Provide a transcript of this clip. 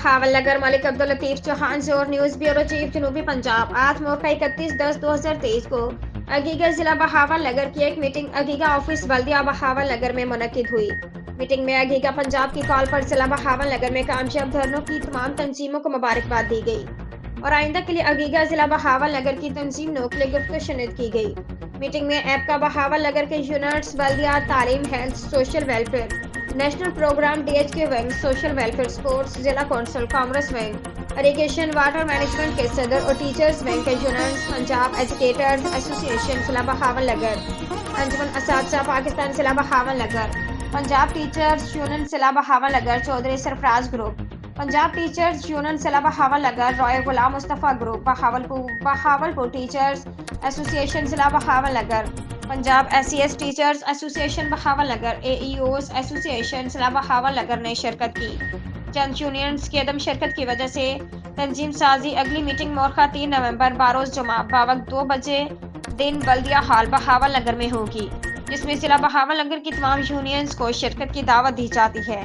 بہاول نگر ملک عبداللطیف چوہان سے اور news bureau chief جنوبی پنجاب آج موقع 31/10/2023 کو اگیگا ضلع بہاول نگر کی ایک میٹنگ اگیگا آفس بلدیہ بہاول نگر میں منعقد ہوئی۔ میٹنگ میں اگیگا پنجاب کی کال پر ضلع بہاول نگر میں کامیاب دھرنوں کی تمام تنظیموں کو مبارکباد دی گئی اور آئندہ کے لیے اگیگا ضلع بہاول نگر کی تنظیم نو کے لیے گفت و شنید کی گئی۔ میٹنگ میں ایپکا بہاول نگر کے یونٹس بلدیات تعلیم health social welfare national program DHK wing social welfare sports ضلع council commerce wing irrigation water management کے صدر اور ٹیچرز ونگ کے units Punjab educators association ضلع بہاول نگر انجمن اساتذہ پاکستان ضلع Bahawalnagar Punjab teachers union ضلع Bahawalnagar Chaudhry Sarfraz group Punjab teachers union ضلع بہاول نگر رائے غلام مصطفیٰ گروپ بہاولپور ٹیچرز ایسوسی ایشن ضلع Bahawalnagar Punjab SCS teachers ایسوسی ایشن بہاول نگر AEOs ایسوسی ایشن ضلع بہاول نگر نے شرکت کی۔ چند یونینز کی عدم شرکت کی وجہ سے تنظیم سازی اگلی میٹنگ موقع 3 نومبر باروز جمعہ بوقت 2 بجے دن بلدیہ ہال بہاول نگر میں ہوگی، جس میں ضلع بہاول نگر کی تمام یونینز کو شرکت کی دعوت دی جاتی ہے۔